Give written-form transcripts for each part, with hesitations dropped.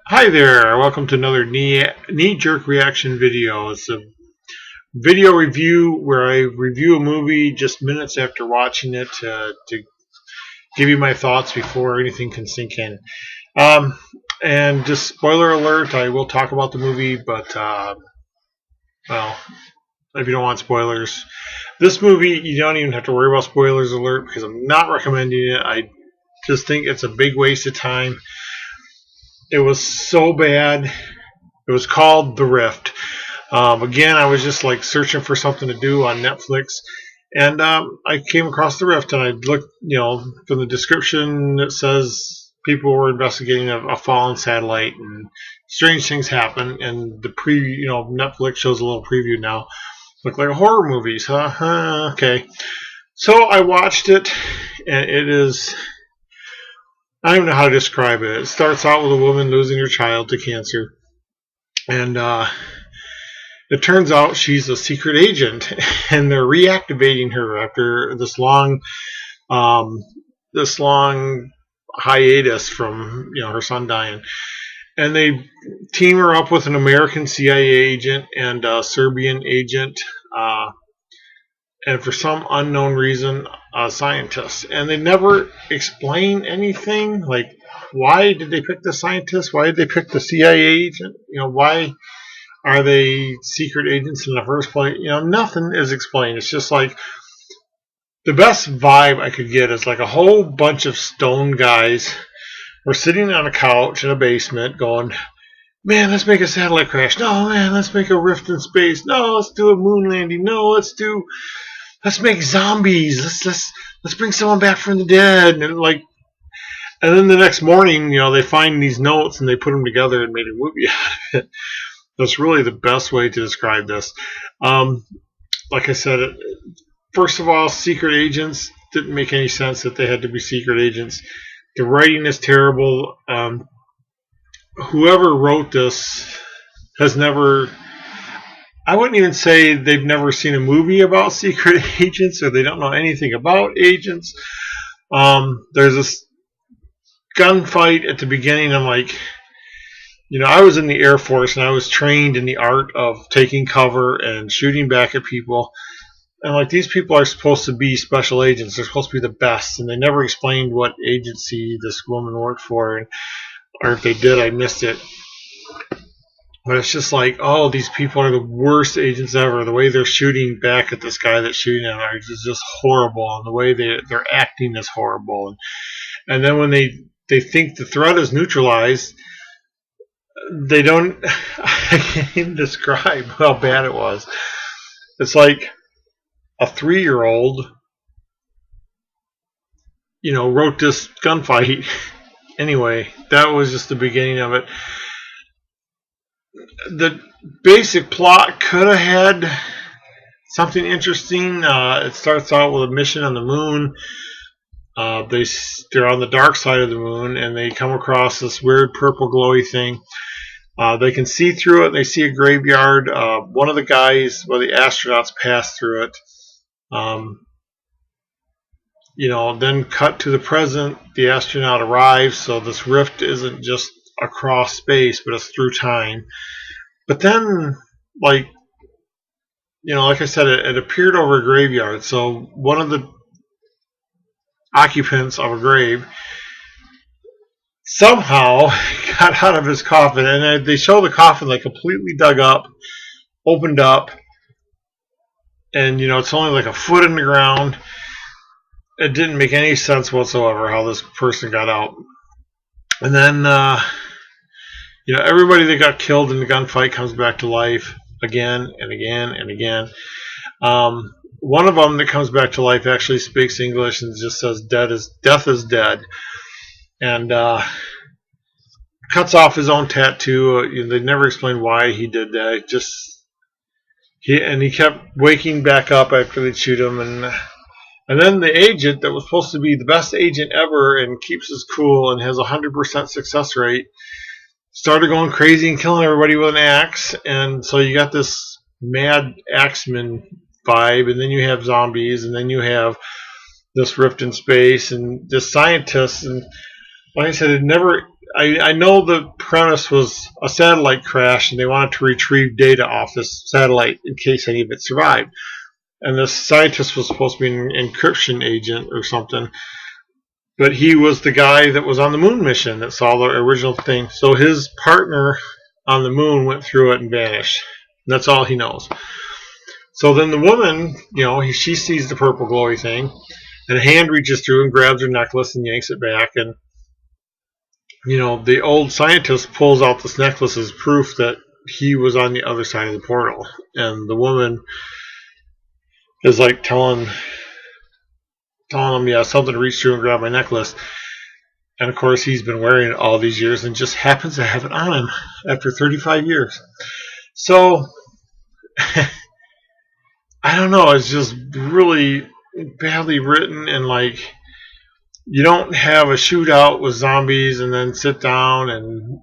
Hi there, welcome to another knee-jerk reaction video. It's a video review where I review a movie just minutes after watching it to give you my thoughts before anything can sink in. Um, and just spoiler alert, I will talk about the movie, but well, if you don't want spoilers, this movie you don't even have to worry about spoilers alert because I'm not recommending it. I just think it's a big waste of time. It was so bad. It was called The Rift. Again, I was just like searching for something to do on Netflix, and I came across The Rift, and I looked, from the description it says people were investigating a fallen satellite, and strange things happen. And the preview, Netflix shows a little preview now. Look like a horror movies, huh? Okay. So I watched it, and it is. I don't even know how to describe it. It starts out with a woman losing her child to cancer, and it turns out she's a secret agent, and they're reactivating her after um, this long hiatus from her son dying, and they team her up with an American CIA agent and a Serbian agent, and for some unknown reason, a scientist. And they never explain anything like why did they pick the scientist? Why did they pick the CIA agent? Why are they secret agents in the first place? Nothing is explained. It's just like the best vibe I could get is like a whole bunch of stone guys were sitting on a couch in a basement going, man, let's make a satellite crash. No, man, let's make a rift in space. No, let's do a moon landing. No, let's make zombies. Let's bring someone back from the dead. And then the next morning, they find these notes and they put them together and made a movie out of it. That's really the best way to describe this. Like I said, first of all, secret agents didn't make any sense that they had to be secret agents. The writing is terrible. Whoever wrote this has never. I wouldn't even say they've never seen a movie about secret agents or they don't know anything about agents. There's this gunfight at the beginning. I'm like, I was in the Air Force and I was trained in the art of taking cover and shooting back at people. And like these people are supposed to be special agents. They're supposed to be the best. And they never explained what agency this woman worked for. Or if they did, I missed it. But it's just like, oh, these people are the worst agents ever. The way they're shooting back at this guy that's shooting at her is just horrible. And the way they're acting is horrible. And then when they think the threat is neutralized, they don't. I can't even describe how bad it was. It's like a 3-year-old, wrote this gunfight. Anyway, that was just the beginning of it. The basic plot could have had something interesting. It starts out with a mission on the moon. They're on the dark side of the moon, and they come across this weird purple glowy thing. They can see through it. And they see a graveyard. One of the the astronauts pass through it. Then cut to the present. The astronaut arrives, so this rift isn't just across space, but it's through time. But then, like I said, it appeared over a graveyard. So one of the occupants of a grave somehow got out of his coffin, and they show the coffin like completely dug up, opened up, and it's only like a foot in the ground. It didn't make any sense whatsoever how this person got out. And then everybody that got killed in the gunfight comes back to life again and again and again. One of them that comes back to life actually speaks English and just says death is dead, and cuts off his own tattoo. They never explain why he did that. He kept waking back up after they shoot him, and then the agent that was supposed to be the best agent ever and keeps his cool and has a 100% success rate started going crazy and killing everybody with an axe. And so you got this mad axeman vibe, and then you have zombies, and then you have this rift in space and this scientist. And like I said, I know the premise was a satellite crash, and they wanted to retrieve data off this satellite in case any of it survived. And this scientist was supposed to be an encryption agent or something, but he was the guy that was on the moon mission that saw the original thing. So his partner on the moon went through it and vanished. That's all he knows. So then the woman, she sees the purple glowy thing, and a hand reaches through and grabs her necklace and yanks it back. And, the old scientist pulls out this necklace as proof that he was on the other side of the portal. And the woman is like telling him, yeah, something reached through and grabbed my necklace. And of course, he's been wearing it all these years and just happens to have it on him after 35 years. So, I don't know, it's just really badly written, and you don't have a shootout with zombies and then sit down and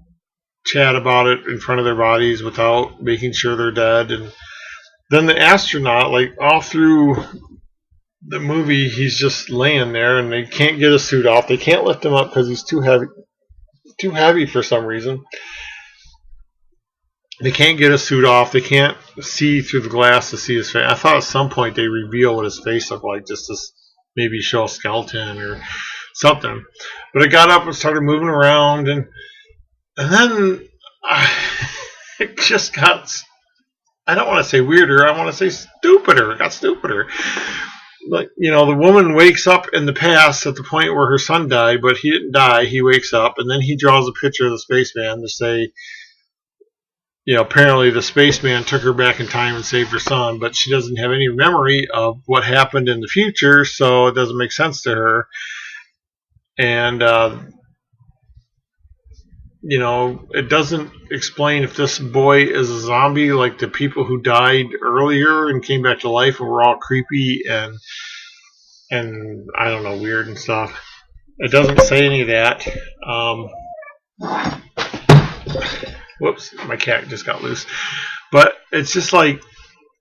chat about it in front of their bodies without making sure they're dead. And then the astronaut, all through the movie, he's just laying there, and they can't get a suit off. They can't lift him up because he's too heavy for some reason. They can't get a suit off. They can't see through the glass to see his face. I thought at some point they reveal what his face looked like, just to maybe show a skeleton or something. But it got up and started moving around, and then it just got, I don't want to say weirder, I want to say stupider. It got stupider. The woman wakes up in the past at the point where her son died, but he didn't die. He wakes up, and then he draws a picture of the spaceman to say, apparently the spaceman took her back in time and saved her son, but she doesn't have any memory of what happened in the future, so it doesn't make sense to her. And, it doesn't explain if this boy is a zombie like the people who died earlier and came back to life and were all creepy and I don't know, weird and stuff. It doesn't say any of that. Whoops, my cat just got loose. But it's just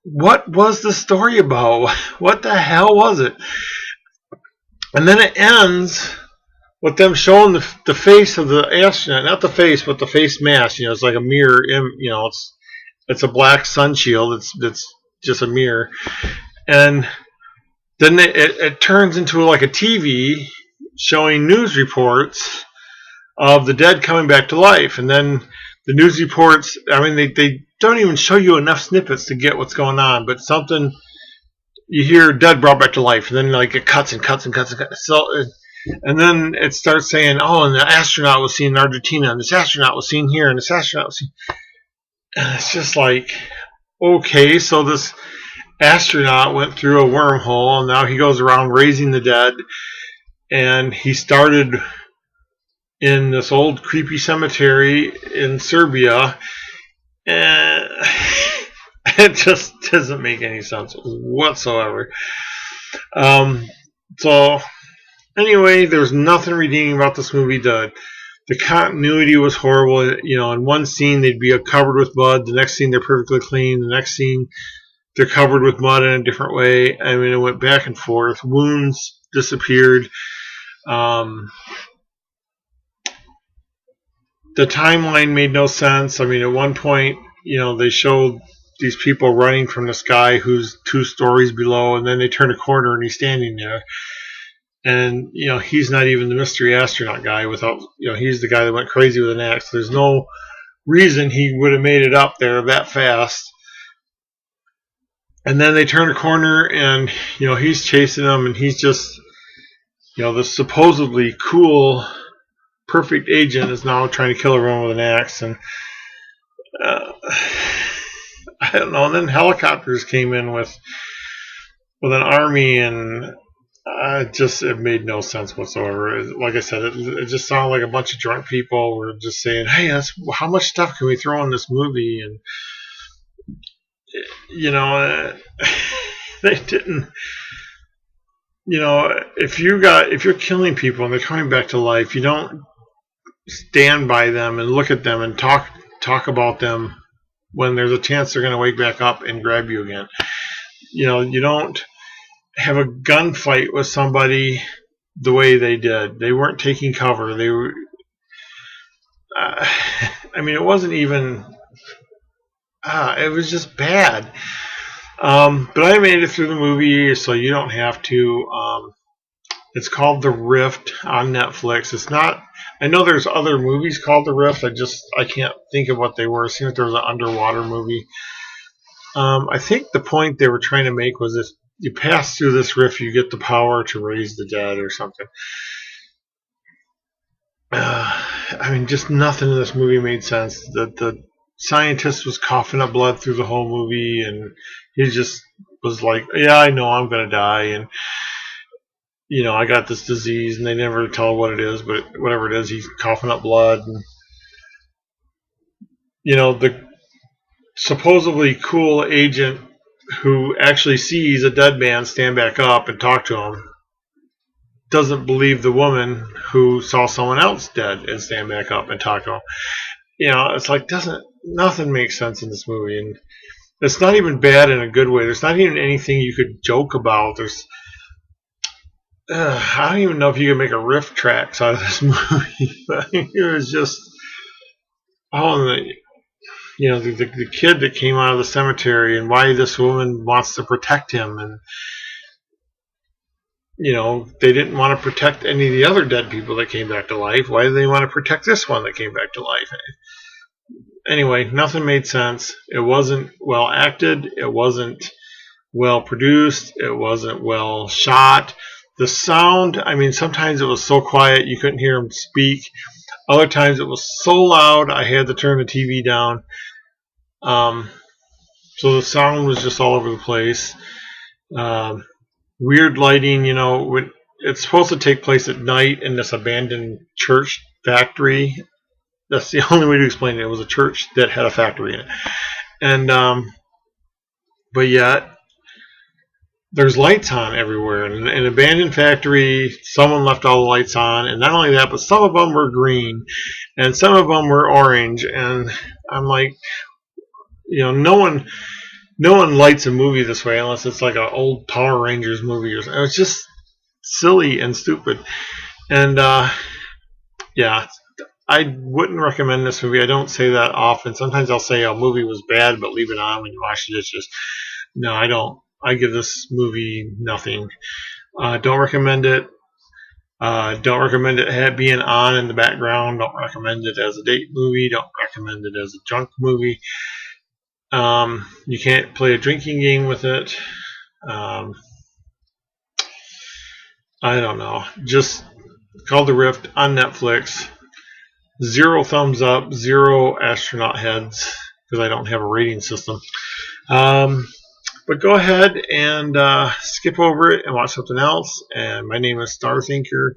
what was the story about? What the hell was it? And then it ends with them showing the face of the astronaut. Not the face, but the face mask. It's like a mirror. It's a black sun shield. It's just a mirror. And then it turns into like a TV showing news reports of the dead coming back to life. And then the news reports, they don't even show you enough snippets to get what's going on, but something, you hear dead brought back to life, and then it cuts and cuts and cuts and cuts. So, and then it starts saying, and the astronaut was seen in Argentina, and this astronaut was seen here, and this astronaut was seen. And it's just okay, so this astronaut went through a wormhole, and now he goes around raising the dead, and he started in this old creepy cemetery in Serbia, and it just doesn't make any sense whatsoever. So anyway, there's nothing redeeming about this movie. The continuity was horrible. In one scene they'd be covered with mud, the next scene they're perfectly clean, the next scene they're covered with mud in a different way. It went back and forth. Wounds disappeared. The timeline made no sense. At one point, they showed these people running from this guy who's 2 stories below, and then they turn a corner and he's standing there. And, he's not even the mystery astronaut guy he's the guy that went crazy with an axe. There's no reason he would have made it up there that fast. And then they turn a corner and, he's chasing them, and he's just, the supposedly cool, perfect agent is now trying to kill everyone with an axe. And I don't know. And then helicopters came in with an army, and it made no sense whatsoever. Like I said, it just sounded like a bunch of drunk people were just saying, "Hey, how much stuff can we throw in this movie?" And they didn't. If you're killing people and they're coming back to life, you don't stand by them and look at them and talk about them when there's a chance they're going to wake back up and grab you again. You don't have a gunfight with somebody the way they did. They weren't taking cover. I mean, it wasn't even. It was just bad. But I made it through the movie, so you don't have to. It's called The Rift on Netflix. It's not. I know there's other movies called The Rift. I can't think of what they were. It seems like there was an underwater movie. I think the point they were trying to make was if you pass through this rift, you get the power to raise the dead or something. I mean, just nothing in this movie made sense. The scientist was coughing up blood through the whole movie, and he just was like, "Yeah, I know I'm gonna die," and I got this disease, and they never tell what it is, but whatever it is, he's coughing up blood, and the supposedly cool agent who actually sees a dead man stand back up and talk to him doesn't believe the woman who saw someone else dead and stand back up and talk to him. It's like nothing makes sense in this movie, and it's not even bad in a good way. There's not even anything you could joke about. I don't even know if you could make a riff tracks out of this movie. It was just the kid that came out of the cemetery and why this woman wants to protect him, and they didn't want to protect any of the other dead people that came back to life. Why do they want to protect this one that came back to life? Anyway, nothing made sense. It wasn't well acted. It wasn't well produced. It wasn't well shot. The sound, I mean, sometimes it was so quiet you couldn't hear him speak. Other times it was so loud I had to turn the TV down. So the sound was just all over the place. Weird lighting, it's supposed to take place at night in this abandoned church factory. That's the only way to explain it. It was a church that had a factory in it. And, but yet, there's lights on everywhere. In an abandoned factory, someone left all the lights on. And not only that, but some of them were green. And some of them were orange. And I'm like, no one lights a movie this way unless it's like an old Power Rangers movie or something. It's just silly and stupid. And yeah, I wouldn't recommend this movie. I don't say that often. Sometimes I'll say a movie was bad, but leave it on when you watch it. It's just no, I don't. I give this movie nothing. Don't recommend it. Don't recommend it being on in the background. Don't recommend it as a date movie. Don't recommend it as a junk movie. You can't play a drinking game with it. I don't know. Just called The Rift on Netflix. 0 thumbs up, 0 astronaut heads because I don't have a rating system. But go ahead and skip over it and watch something else. And my name is Starthinker.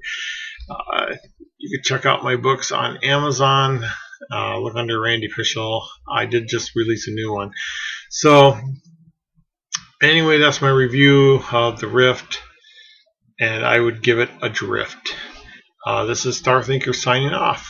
You can check out my books on Amazon. Look under Randy Fischel. I did just release a new one. So anyway, that's my review of The Rift, and I would give it a drift. This is Starthinker signing off.